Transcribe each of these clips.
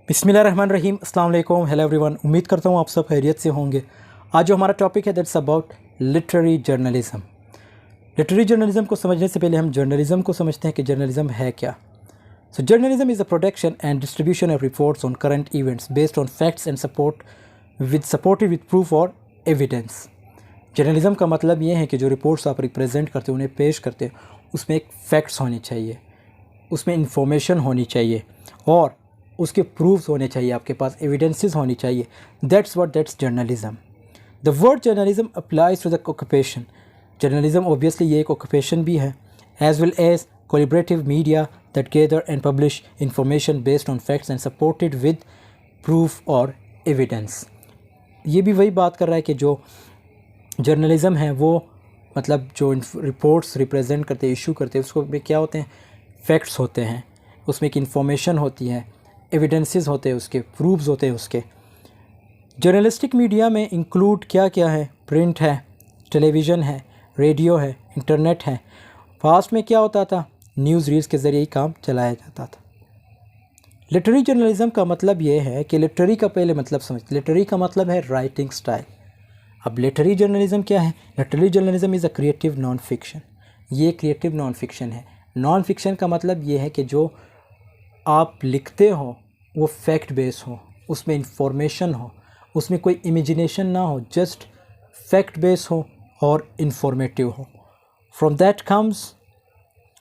बिस्मिल्लाहिर्रहमानिर्रहीम, अस्सलाम वालेकुम, हेलो एवरीवन। उम्मीद करता हूँ आप सब खैरियत से होंगे। आज जो हमारा टॉपिक है that's about literary journalism. Literary journalism को समझने से पहले हम जर्नलिज्म को समझते हैं कि जर्नलिज्म है क्या। So journalism is a production and distribution of reports on current events based on facts and supported with proof और एविडेंस। जर्नलिज्म का मतलब ये है कि जो रिपोर्ट्स आप रिप्रेजेंट करते हो, उन्हें पेश करते हो, उसमें एक फैक्ट्स होनी चाहिए, उसमें इंफॉर्मेशन होनी चाहिए और उसके प्रूफ्स होने चाहिए, आपके पास एविडेंसेस होनी चाहिए। That's journalism. The word journalism applies to the occupation. Journalism obviously ये एक ऑक्यूपेशन भी है, as well as collaborative media that gather and publish information based on facts and supported with proof और एविडेंस। ये भी वही बात कर रहा है कि जो जर्नलिज्म है वो मतलब जो रिपोर्ट्स रिप्रेजेंट करते, इशू करते, उसको में क्या होते हैं, फैक्ट्स होते हैं, उसमें एक इंफॉर्मेशन होती है, एविडेंसेस होते हैं, उसके प्रूफ्स होते हैं उसके। जर्नलिस्टिक मीडिया में इंक्लूड क्या क्या है, प्रिंट है, टेलीविज़न है, रेडियो है, इंटरनेट है। पास्ट में क्या होता था, न्यूज़ रील्स के ज़रिए ही काम चलाया जाता था। लिटरेरी जर्नलिज्म का मतलब ये है कि लिटरेरी का पहले मतलब समझ, लिटरेरी का मतलब है राइटिंग स्टाइल। अब लिटरेरी जर्नलिज्म क्या है? Literary journalism is a creative non fiction. ये क्रिएटिव नॉन फिक्शन है। नॉन फिक्शन का मतलब ये है कि जो आप लिखते हो वो फैक्ट बेस हो, उसमें इंफॉर्मेशन हो, उसमें कोई इमेजिनेशन ना हो, जस्ट फैक्ट बेस हो और इंफॉर्मेटिव हो। From that comes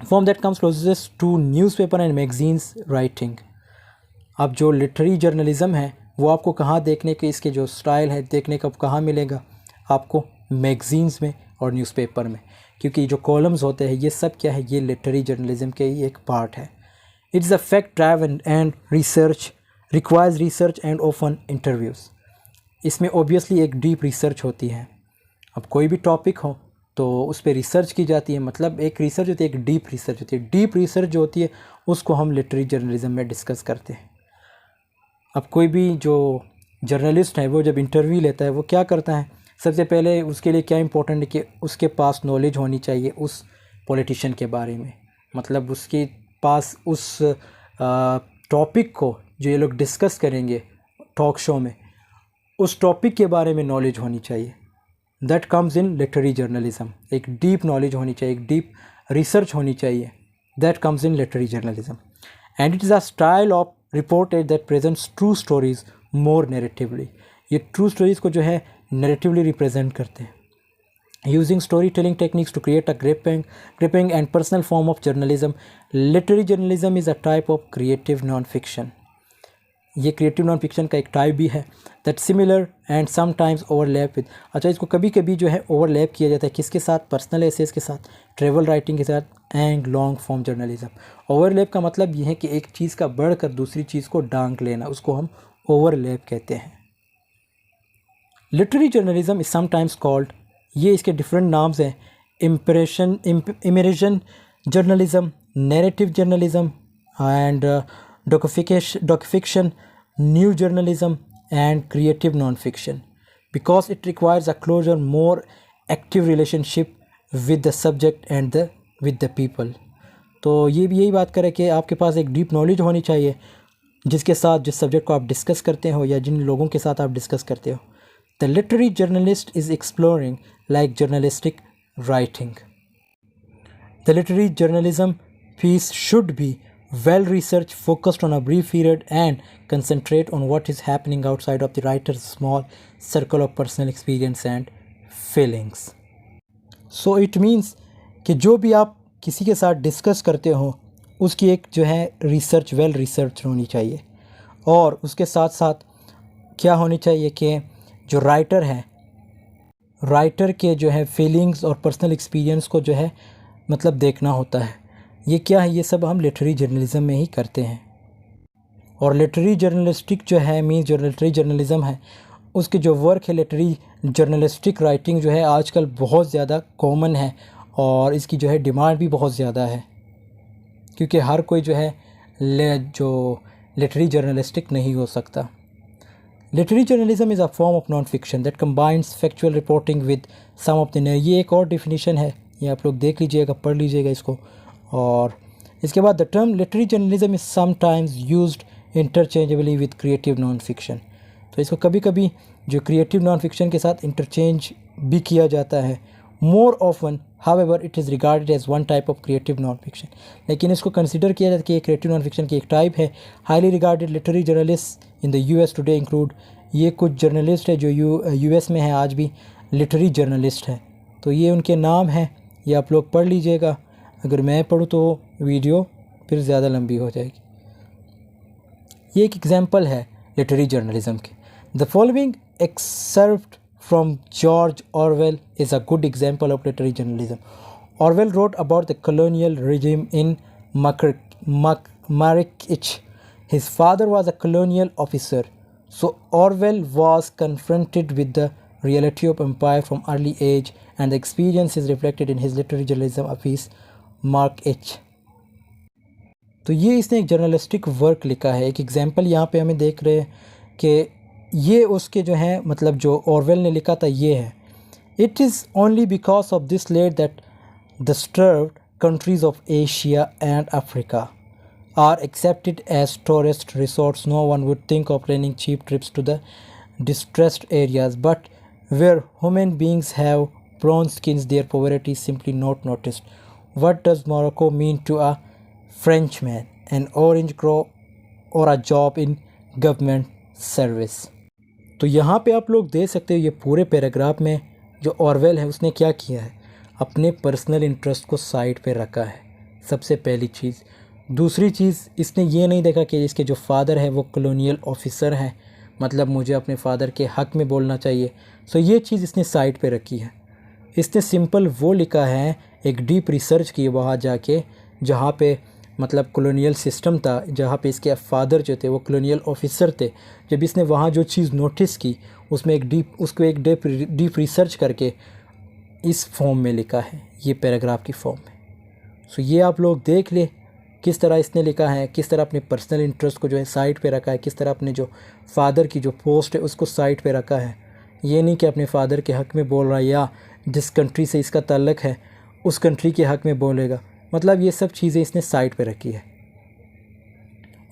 closest to newspaper and magazines writing. अब जो लिटरेरी जर्नलिज्म है वो आपको कहाँ देखने के, इसके जो स्टाइल है देखने का कहाँ मिलेगा? आपको मैगजीन्स में और न्यूज़पेपर में, क्योंकि जो कॉलम्स होते हैं ये सब क्या है, ये लिटरेरी जर्नलिज्म के ही एक पार्ट है। It's a fact driven and research requires research and often interviews. इसमें ऑब्वियसली एक डीप रिसर्च होती है। अब कोई भी टॉपिक हो तो उस पर रिसर्च की जाती है, मतलब एक रिसर्च होती है, एक डीप रिसर्च होती है। डीप रिसर्च जो होती है उसको हम लिटरेरी जर्नलिज्म में डिस्कस करते हैं। अब कोई भी जो जर्नलिस्ट है वो जब इंटरव्यू लेता है वो क्या करता है, सबसे पहले उसके लिए क्या इंपॉर्टेंट है कि उसके पास नॉलेज होनी चाहिए उस पॉलिटिशियन के बारे में, मतलब उसके पास उस टॉपिक को जो ये लोग डिस्कस करेंगे टॉक शो में, उस टॉपिक के बारे में नॉलेज होनी चाहिए। That comes in literary journalism. एक डीप नॉलेज होनी चाहिए, एक डीप रिसर्च होनी चाहिए। That comes in literary journalism and it is a style of reported that presents true stories more narratively. ये ट्रू स्टोरीज़ को जो है नैरेटिवली रिप्रेजेंट करते हैं। Using storytelling techniques to create a gripping and personal form of journalism, literary journalism is a type of creative non-fiction. ये creative non fiction का एक type भी है that similar and sometimes overlap with. अच्छा, इसको कभी कभी जो है ओवरलैप किया जाता है किसके साथ? पर्सनल एसेस के साथ, ट्रेवल राइटिंग के साथ and long form journalism. Overlap का मतलब ये है कि एक चीज़ का बढ़कर दूसरी चीज़ को डांक लेना, उसको हम ओवरलैप कहते हैं। Literary journalism is sometimes called, ये इसके डिफरेंट नाम्स हैं, immersion journalism, narrative journalism and docufiction, new journalism and creative non fiction, because it requires a closer more active relationship with the subject and with the people. तो ये भी यही बात करें कि आपके पास एक डीप नॉलेज होनी चाहिए जिसके साथ, जिस सब्जेक्ट को आप डिस्कस करते हो या जिन लोगों के साथ आप डिस्कस करते हो। The literary journalist is exploring like journalistic writing. The literary journalism piece should be well researched, focused on a brief period and concentrate on what is happening outside of the writer's small circle of personal experience and feelings. So it means कि जो भी आप किसी के साथ discuss करते हो उसकी एक जो है रिसर्च, वेल रिसर्च होनी चाहिए, और उसके साथ साथ क्या होनी चाहिए कि जो राइटर है, राइटर के जो है फीलिंग्स और पर्सनल एक्सपीरियंस को जो है मतलब देखना होता है। ये क्या है, ये सब हम लिटरेरी जर्नलिज्म में ही करते हैं। और लिटरेरी जर्नलिस्टिक जो है मीन्स जो लिटरेरी जर्नलिज्म है उसके जो वर्क है, लिटरेरी जर्नलिस्टिक राइटिंग जो है आजकल बहुत ज़्यादा कॉमन है और इसकी जो है डिमांड भी बहुत ज़्यादा है, क्योंकि हर कोई जो है जो लिटरेरी जर्नलिस्टिक नहीं हो सकता। Literary journalism is a form of non fiction that combines factual reporting with some of the, ये एक और डेफिनेशन है, ये आप लोग देख लीजिएगा, पढ़ लीजिएगा इसको। और इसके बाद the term literary journalism is sometimes used interchangeably with creative non fiction. तो इसको कभी कभी जो क्रिएटिव नॉन फिक्शन के साथ इंटरचेंज भी किया जाता है। More often however it is regarded as one type of creative non fiction, लेकिन इसको कंसिडर किया जाता है कि ये क्रिएटिव नॉन फिक्शन की एक टाइप है। Highly regarded literary journalist in the US today include, ये कुछ जर्नलिस्ट है जो यूएस में है आज भी लिटरेरी जर्नलिस्ट है। तो ये उनके नाम हैं, ये आप लोग पढ़ लीजिएगा। अगर मैं पढ़ूँ तो वीडियो फिर ज़्यादा लंबी हो जाएगी। ये एक एग्जांपल है लिटरेरी जर्नलिज्म के। The following excerpt from George Orwell is a good example of literary journalism. Orwell wrote about the colonial regime in Marrakech. His father was a colonial officer, so Orwell was confronted with the reality of empire from early age, and the experience is reflected in his literary journalism piece Marrakech. तो ये इसने एक journalistic work लिखा है। एक example यहाँ पे हमें देख रहे हैं कि ये उसके जो हैं मतलब जो ऑरवेल ने लिखा था ये है। It is only because of this let that the starved countries of Asia and Africa are accepted as tourist resorts. No one would think of planning cheap trips to the distressed areas, but where human beings have bronze skins, their poverty is simply not noticed. What does Morocco mean to a Frenchman? An orange grove or a job in government service? तो यहाँ पे आप लोग देख सकते हो ये पूरे पैराग्राफ में जो ऑरवेल है उसने क्या किया है, अपने पर्सनल इंटरेस्ट को साइड पे रखा है। सबसे पहली चीज़। दूसरी चीज़, इसने ये नहीं देखा कि इसके जो फादर है वो कॉलोनियल ऑफिसर हैं, मतलब मुझे अपने फादर के हक़ में बोलना चाहिए। सो ये चीज़ इसने साइड पे रखी है। इसने सिंपल वो लिखा है, एक डीप रिसर्च की वहाँ जाके जहाँ पे मतलब कॉलोनियल सिस्टम था, जहाँ पे इसके फादर जो थे वो कॉलोनियल ऑफिसर थे। जब इसने वहाँ जो चीज़ नोटिस की उसमें एक डीप रिसर्च करके इस फॉर्म में लिखा है, ये पैराग्राफ की फॉर्म में। सो ये आप लोग देख ले किस तरह इसने लिखा है, किस तरह अपने पर्सनल इंटरेस्ट को जो है साइड पे रखा है, किस तरह अपने जो फादर की जो पोस्ट है उसको साइड पे रखा है। ये नहीं कि अपने फादर के हक़ में बोल रहा है या जिस कंट्री से इसका ताल्लुक़ है उस कंट्री के हक़ में बोलेगा, मतलब ये सब चीज़ें इसने साइड पे रखी है।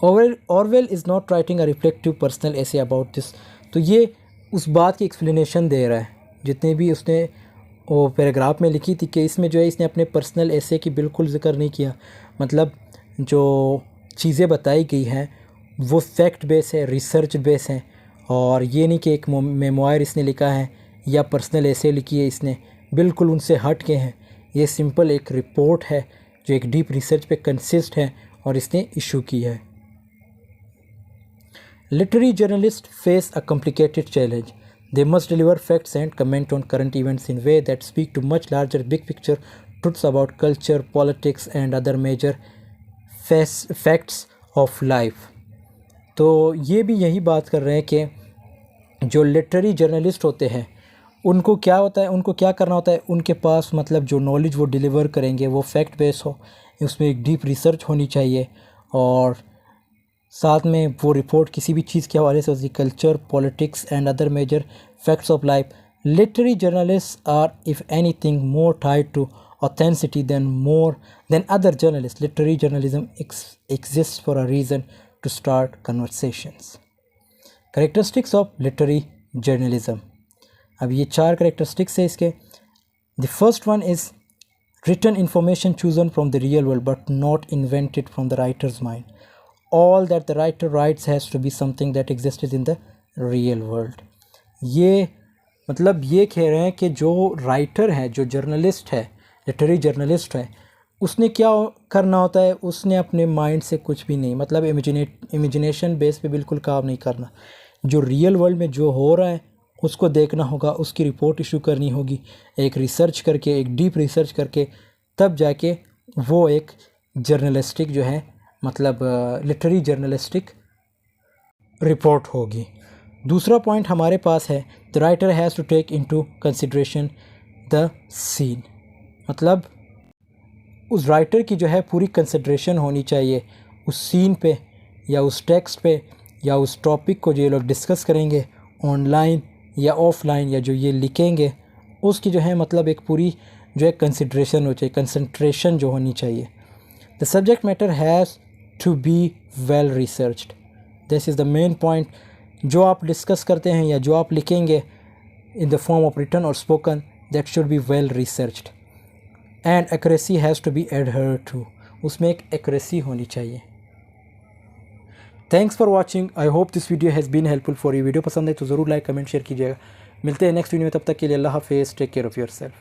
Orwell is not writing a reflective personal essay about this. तो ये उस बात की एक्सप्लेनेशन दे रहा है जितने भी उसने वो पैराग्राफ में लिखी थी कि इसमें जो है इसने अपने पर्सनल एसे की बिल्कुल ज़िक्र नहीं किया। मतलब जो चीज़ें बताई गई हैं वो फैक्ट बेस है, रिसर्च बेस है, और ये नहीं कि एक मेमोयर इसने लिखा है या पर्सनल एसे लिखी है इसने, बिल्कुल उनसे हट के हैं। ये सिंपल एक रिपोर्ट है जो एक डीप रिसर्च पे कंसिस्ट है और इसने इशू की है। Literary journalist face a complicated challenge. They must deliver facts and comment on current events in way that speak to much larger big picture truths about culture, politics and other major facts of life. तो ये भी यही बात कर रहे हैं कि जो लिटरेरी जर्नलिस्ट होते हैं उनको क्या होता है, उनको क्या करना होता है, उनके पास मतलब जो नॉलेज वो डिलीवर करेंगे वो फैक्ट बेस हो, उसमें एक डीप रिसर्च होनी चाहिए, और साथ में वो रिपोर्ट किसी भी चीज़ के हवाले से होती, culture, politics and other major facts of life. Literary journalists are if anything more tied to authenticity than other journalists. Literary journalism exists for a reason to start conversations. Characteristics of literary journalism. अब ये 4 characteristics है इसके। The first one is written information chosen from the real world but not invented from the writer's mind. All that the writer writes has to be something that existed in the real world. ये मतलब ये कह रहे हैं कि जो writer है, जो जर्नलिस्ट है, लिटरेरी जर्नलिस्ट है, उसने क्या करना होता है, उसने अपने माइंड से कुछ भी नहीं, मतलब इमेजिनेशन बेस पे बिल्कुल काम नहीं करना। जो रियल वर्ल्ड में जो हो रहा है उसको देखना होगा, उसकी रिपोर्ट इशू करनी होगी, एक रिसर्च करके, एक डीप रिसर्च करके, तब जाके वो एक जर्नलिस्टिक जो है मतलब लिटरेरी जर्नलिस्टिक रिपोर्ट होगी। दूसरा पॉइंट हमारे पास है, the writer has to take into consideration the scene. मतलब उस राइटर की जो है पूरी कंसिडरेशन होनी चाहिए उस सीन पे या उस टेक्स्ट पे या उस टॉपिक को जो ये लोग डिस्कस करेंगे ऑनलाइन या ऑफलाइन या जो ये लिखेंगे, उसकी जो है मतलब एक पूरी जो है कंसिडरेशन हो चाहिए, कंसंट्रेशन जो होनी चाहिए। The subject matter has to be well researched. This is the main point. जो आप डिस्कस करते हैं या जो आप लिखेंगे in the form of written और spoken, that should be well researched and accuracy has to be adhered to. उसमें एक एक्यूरेसी होनी चाहिए। Thanks for watching. I hope this video has been helpful for you. Video पसंद है तो ज़रूर like comment share कीजिएगा। मिलते हैं नेक्स्ट वीडियो में, तब तक के लिए अल्लाह हाफिज़। Take care of your self.